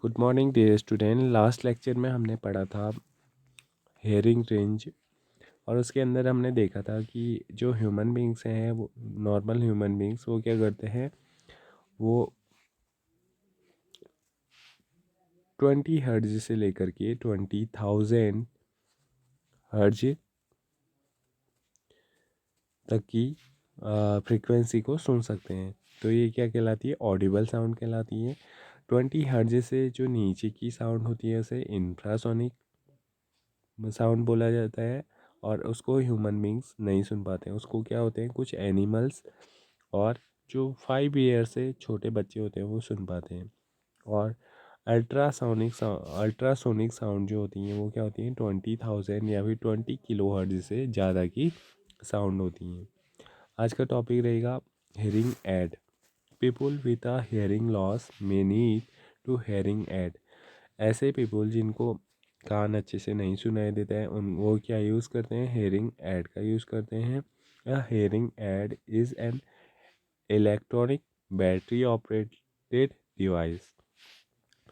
Good morning dear student. Last lecture में हमने पढ़ा था हेयरिंग रेंज और उसके अंदर हमने देखा था कि जो ह्यूमन बींग्स हैं वो नॉर्मल ह्यूमन बींग्स वो क्या करते हैं, वो 20 हर्ट्ज से लेकर के 20,000 हर्ट्ज तक की फ्रीक्वेंसी को सुन सकते हैं। तो ये क्या कहलाती है? ऑडिबल साउंड कहलाती है। 20 हर्ट्ज से जो नीचे की साउंड होती है उसे इंफ्रासोनिक साउंड बोला जाता है और उसको ह्यूमन बींग्स नहीं सुन पाते हैं। उसको क्या होते हैं, कुछ एनिमल्स और जो 5 ईयर से छोटे बच्चे होते हैं वो सुन पाते हैं। और अल्ट्रासोनिक साउंड जो होती हैं वो क्या होती हैं, 20,000 या फिर 20 किलो हर्ट्ज से ज़्यादा की साउंड होती हैं। आज का टॉपिक रहेगा hearing aid. People with a hearing loss may need to hearing aid. ऐसे पीपल जिनको कान अच्छे से नहीं सुनाई देता है उन वो क्या यूज़ करते हैं, हेयरिंग एड का यूज़ करते हैं। A hearing aid is an electronic battery operated device.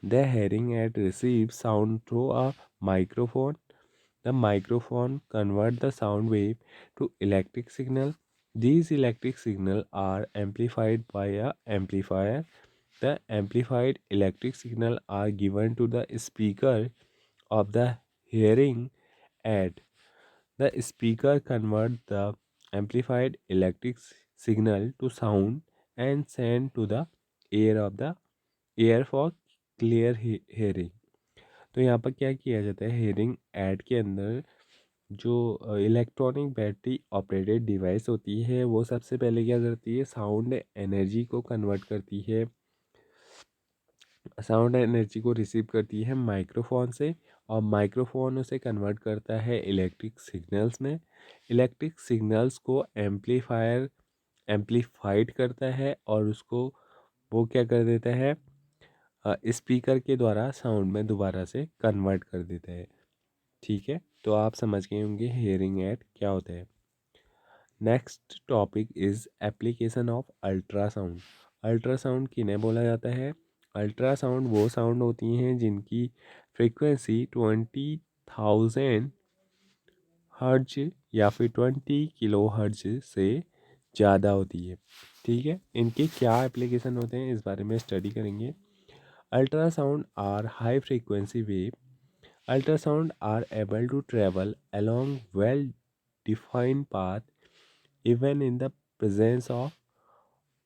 The hearing aid receives sound through a microphone. The microphone converts the sound wave to electric signal. These electric signals are amplified by a amplifier. The amplified electric signal are given to the speaker of the hearing aid. The speaker converts the amplified electric signal to sound and send to the ear of the ear for clear hearing. तो यहाँ पर क्या किया जाता है, hearing aid के अंदर जो इलेक्ट्रॉनिक बैटरी ऑपरेटेड डिवाइस होती है वो सबसे पहले क्या करती है, साउंड एनर्जी को कन्वर्ट करती है। साउंड एनर्जी को रिसीव करती है माइक्रोफोन से और माइक्रोफोन उसे कन्वर्ट करता है इलेक्ट्रिक सिग्नल्स में। इलेक्ट्रिक सिग्नल्स को एम्प्लीफाइड करता है और उसको वो क्या कर देता है, स्पीकर के द्वारा साउंड में दोबारा से कन्वर्ट कर देता है। ठीक है, तो आप समझ गए होंगे हेयरिंग एड क्या होता है। Next topic is application of ultrasound. Ultrasound किन्हें बोला जाता है? अल्ट्रासाउंड वो साउंड होती हैं जिनकी फ्रीक्वेंसी 20,000 हर्ट्ज या फिर 20 किलो हर्ट्ज से ज़्यादा होती है। ठीक है, इनके क्या एप्लीकेशन होते हैं इस बारे में स्टडी करेंगे। Ultrasound are high frequency wave. Ultrasound are able to travel along well-defined path even in the presence of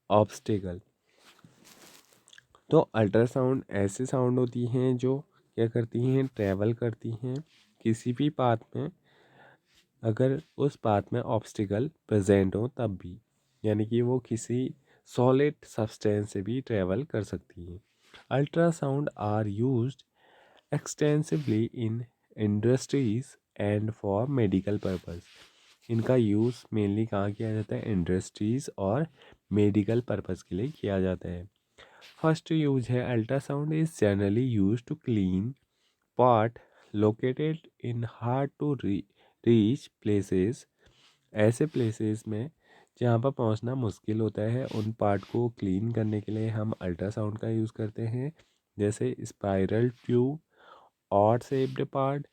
obstacle. तो अल्ट्रासाउंड ऐसे साउंड होती हैं जो क्या करती हैं, ट्रैवल करती हैं किसी भी पाथ में, अगर उस पाथ में ऑब्स्टिकल प्रेजेंट हो तब भी, यानी कि वो किसी सॉलिड सब्सटेंस से भी ट्रैवल कर सकती हैं। Ultrasound are used extensively in industries and for medical purpose. इनका यूज़ मेनली कहाँ किया जाता है, इंडस्ट्रीज़ और मेडिकल पर्पज़ के लिए किया जाता है। फर्स्ट यूज है, ultrasound is generally use to clean part located in hard to reach places. ऐसे प्लेसेस में जहाँ पर पहुँचना मुश्किल होता है उन पार्ट को क्लीन करने के लिए हम अल्ट्रासाउंड का यूज़ करते हैं, जैसे spiral tube, odd shaped part,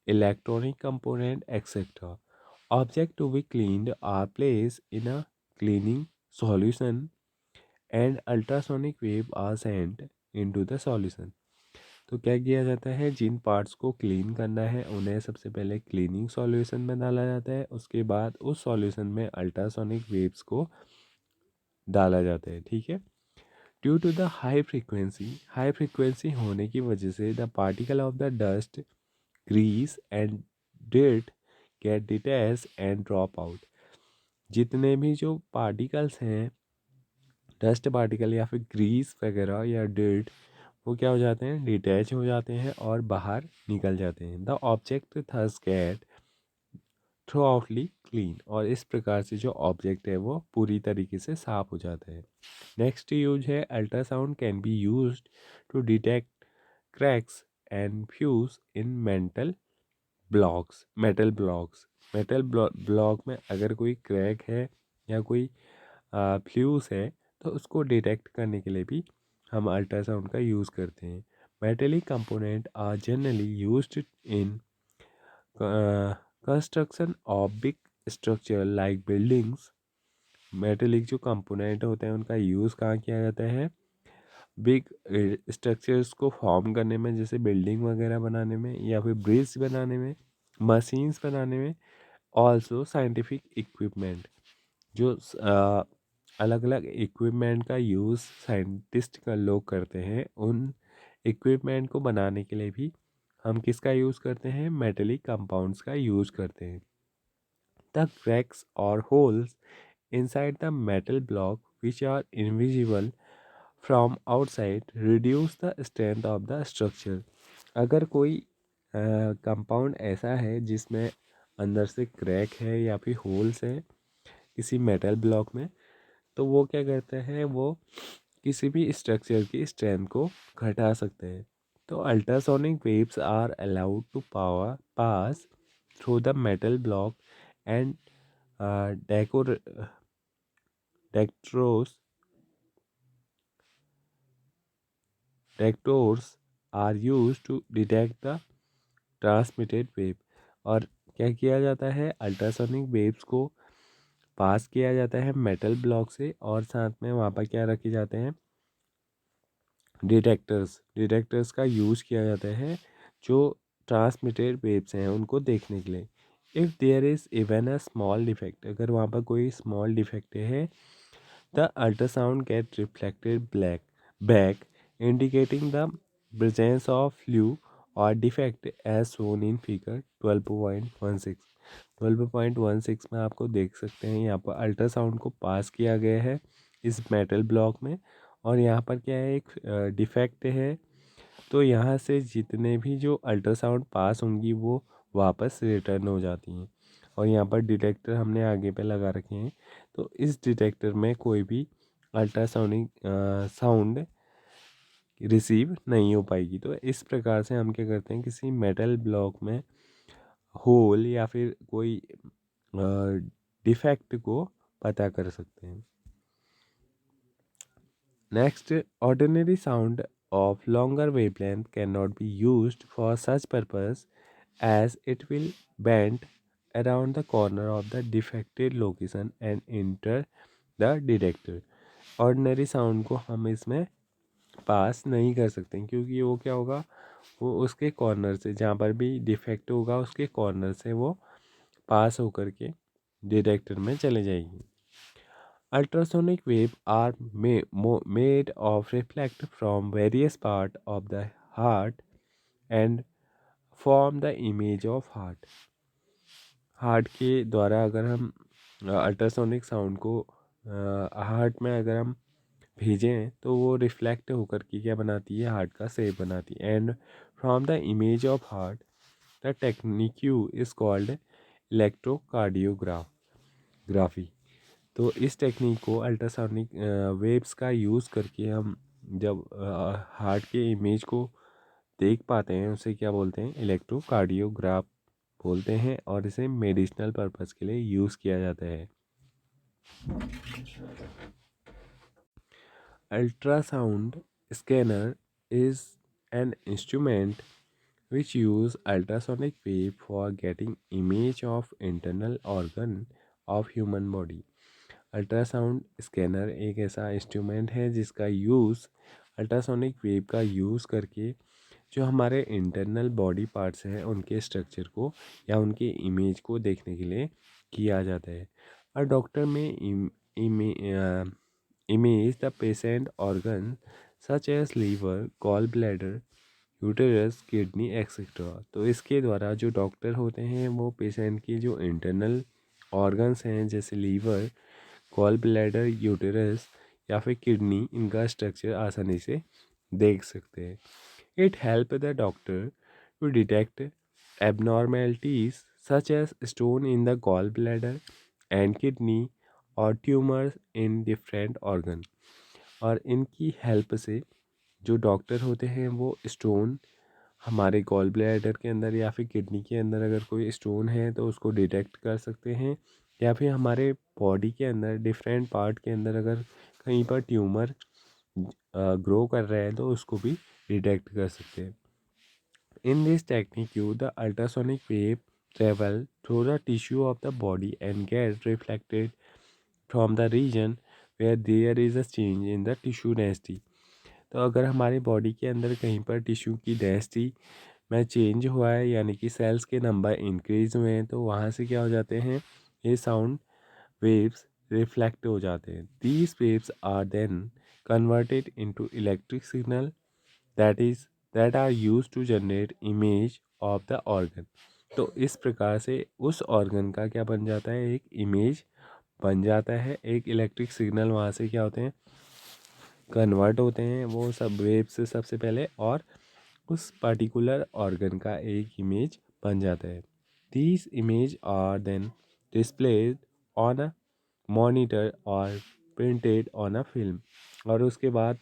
electronic component, etc. Objects to be cleaned are placed in a cleaning solution and ultrasonic wave are sent into the solution. तो क्या किया जाता है, जिन पार्ट्स को क्लीन करना है उन्हें सबसे पहले क्लीनिंग सॉल्यूशन में डाला जाता है, उसके बाद उस सॉल्यूशन में अल्ट्रासोनिक वेव्स को डाला जाता है। ठीक है, due to the high frequency होने की वजह से the particle of the dust, grease and dirt get detach and drop out. जितने भी जो पार्टिकल्स हैं, डस्ट पार्टिकल या फिर ग्रीस वगैरह या डिर्ट, वो क्या हो जाते हैं, डिटैच हो जाते हैं और बाहर निकल जाते हैं। The object thus get throughoutly clean, और इस प्रकार से जो ऑब्जेक्ट है वो पूरी तरीके से साफ हो जाता है। नेक्स्ट यूज है, ultrasound can be used to detect cracks and fuse in metal block में अगर कोई क्रैक है या कोई फ्यूज है तो उसको डिटेक्ट करने के लिए भी हम अल्ट्रासाउंड का यूज़ करते हैं। Metallic components are generally used in construction of big structure like buildings. Metallic जो कंपोनेंट होते हैं उनका यूज़ कहाँ किया जाता है? बिग स्ट्रक्चर्स को फॉर्म करने में, जैसे बिल्डिंग वगैरह बनाने में या फिर ब्रिज बनाने में, मशीन्स बनाने में। ऑल्सो साइंटिफिक इक्विपमेंट, जो अलग अलग इक्विपमेंट का यूज़ साइंटिस्ट का लोग करते हैं, उन इक्विपमेंट को बनाने के लिए भी हम किसका यूज़ करते हैं? मेटेलिक कंपाउंड्स का यूज़ करते हैं। द क्रैक्स और holes inside the metal block, which are invisible from outside, reduce the strength of the structure. अगर कोई कंपाउंड ऐसा है जिसमें अंदर से क्रैक है या फिर होल्स है किसी मेटल ब्लॉक में, तो वो क्या करते हैं? वो किसी भी स्ट्रक्चर की स्ट्रेंथ को घटा सकते हैं। तो ultrasonic waves are allowed to power pass through the metal block and decor Detectors are used to detect the transmitted wave। और क्या किया जाता है? अल्ट्रासोनिक वेव्स को पास किया जाता है मेटल ब्लॉक से, और साथ में वहाँ पर क्या रखे जाते हैं? डिटेक्टर्स का यूज़ किया जाता है जो ट्रांसमिटेड वेव्स हैं उनको देखने के लिए। If there is even a small defect, अगर वहाँ पर कोई स्मॉल डिफेक्ट है, the ultrasound gets reflected back, indicating the presence of fluid or defect as shown in figure 12.16। 12.16 में आपको देख सकते हैं, यहाँ पर अल्ट्रासाउंड को पास किया गया है इस मेटल ब्लॉक में, और यहाँ पर क्या है? एक डिफेक्ट है। तो यहाँ से जितने भी जो अल्ट्रासाउंड पास होंगी वो वापस रिटर्न हो जाती हैं। और यहाँ पर डिटेक्टर हमने आगे पे लगा रखे हैं, तो इस डिटेक्टर में कोई भी अल्ट्रासोनिक साउंड रिसीव नहीं हो पाएगी। तो इस प्रकार से हम क्या करते हैं? किसी मेटल ब्लॉक में होल या फिर कोई डिफेक्ट को पता कर सकते हैं। Next, ordinary sound of longer wavelength cannot be used for such purpose as it will bend around the corner of the defected location and enter the detector। Ordinary sound को हम इसमें पास नहीं कर सकते क्योंकि वो क्या होगा? वो उसके कॉर्नर से, जहाँ पर भी डिफेक्ट होगा उसके कॉर्नर से वो पास होकर के डिटेक्टर में चले जाएगी। Ultrasonic waves are made of reflect from various parts of the heart and form the image of heart। Heart के द्वारा अगर हम अल्ट्रासोनिक साउंड को हार्ट में अगर हम भेजें तो वो रिफ्लेक्ट होकर के क्या बनाती है? हार्ट का शेप बनाती है। And from the image of heart the technique is called electrocardiography. तो इस टेक्निक को अल्ट्रासोनिक वेव्स का यूज़ करके हम जब हार्ट के इमेज को देख पाते हैं उसे क्या बोलते हैं? इलेक्ट्रोकार्डियोग्राफ बोलते हैं, और इसे मेडिसिनल पर्पस के लिए यूज़ किया जाता है। Ultrasound scanner is an instrument which use ultrasonic wave for getting image of internal organ of human body। Ultrasound scanner एक ऐसा इंस्ट्रूमेंट है जिसका यूज़ अल्ट्रासोनिक वेव का यूज़ करके जो हमारे इंटरनल बॉडी पार्ट्स हैं उनके स्ट्रक्चर को या उनके इमेज को देखने के लिए किया जाता है। और डॉक्टर में image the patient organ such as liver, gall bladder, uterus, kidney etcetera. तो इसके द्वारा जो डॉक्टर होते हैं वो पेशेंट की जो इंटरनल ऑर्गन्स हैं जैसे लीवर, गॉल ब्लैडर, यूटेरस या फिर किडनी, इनका स्ट्रक्चर आसानी से देख सकते हैं। It help the doctor to detect abnormalities such as stone in the gallbladder and kidney और ट्यूमर्स इन डिफरेंट ऑर्गन। और इनकी हेल्प से जो डॉक्टर होते हैं वो स्टोन हमारे गॉल ब्लैडर के अंदर या फिर किडनी के अंदर अगर कोई स्टोन है तो उसको डिटेक्ट कर सकते हैं, या फिर हमारे बॉडी के अंदर डिफरेंट पार्ट के अंदर अगर कहीं पर ट्यूमर ग्रो कर रहा है तो उसको भी डिटेक्ट कर सकते हैं। In this technique you the ultrasonic wave travel through the tissue of the body and get reflected from the region where there is a change in the tissue density। तो अगर हमारी बॉडी के अंदर कहीं पर टिश्यू की density में change हुआ है, यानी कि सेल्स के नंबर इंक्रीज हुए हैं, तो वहाँ से क्या हो जाते हैं, ये साउंड वेव्स रिफ्लेक्ट हो जाते हैं। These waves are then converted into electric signal that are used to generate image of the organ। तो इस प्रकार से उस ऑर्गन का क्या बन जाता है, एक इमेज बन जाता है, एक इलेक्ट्रिक सिग्नल वहाँ से क्या होते हैं, कन्वर्ट होते हैं वो सब वेव से सबसे पहले, और उस पर्टिकुलर ऑर्गन का एक इमेज बन जाता है। These image are then displayed on a monitor or printed on a film. और उसके बाद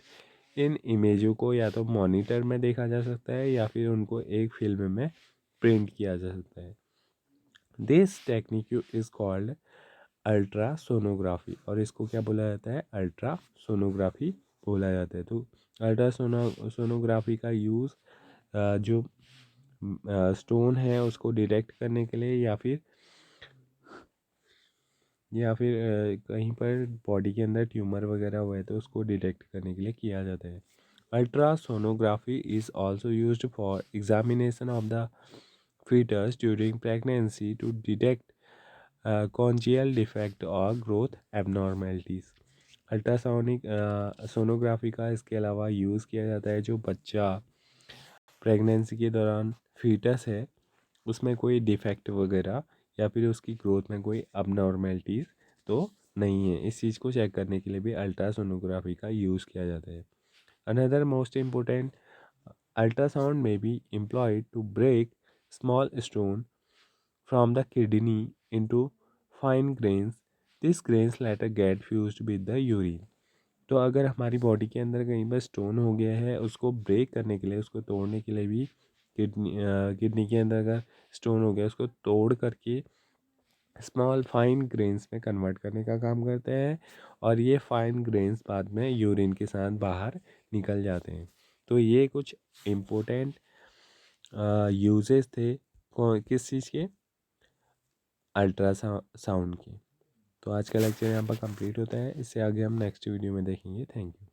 इन इमेजों को या तो मॉनिटर में देखा जा सकता है या फिर उनको एक फिल्म में प्रिंट किया जा सकता है। This technique is called ultrasonography, और इसको क्या बोला जाता है, अल्ट्रासोनोग्राफी बोला जाता है। तो अल्ट्रासोनोग्राफी का यूज़ जो स्टोन है उसको डिटेक्ट करने के लिए या फिर कहीं पर बॉडी के अंदर ट्यूमर वगैरह हुआ है तो उसको डिटेक्ट करने के लिए किया जाता है। Ultrasonography is also used for examination of the fetus during pregnancy to detect congenital defect और growth abnormalities। अल्ट्रासोनिक सोनोग्राफी का इसके अलावा यूज़ किया जाता है जो बच्चा प्रेगनेंसी के दौरान फीटस है उसमें कोई डिफेक्ट वगैरह या फिर उसकी ग्रोथ में कोई अबनॉर्मेलिटीज़ तो नहीं है, इस चीज़ को चेक करने के लिए भी अल्ट्रासोनोग्राफी का यूज़ किया जाता है। Another most important, ultrasound may be employed to break small stone from the kidney into fine grains। These grains later get fused with the urine। तो अगर हमारी बॉडी के अंदर कहीं पर स्टोन हो गया है, उसको ब्रेक करने के लिए, उसको तोड़ने के लिए भी किडनी के अंदर अगर स्टोन हो गया उसको तोड़ करके स्मॉल फाइन ग्रेन्स में कन्वर्ट करने का काम करते हैं, और ये फाइन ग्रेन्स बाद में यूरिन के साथ बाहर निकल जाते हैं। तो ये कुछ इम्पोर्टेंट यूजेस थे किस चीज़ के, अल्ट्रासाउंड के। तो आज का लेक्चर यहाँ पर कंप्लीट होता है, इससे आगे हम नेक्स्ट वीडियो में देखेंगे। Thank you.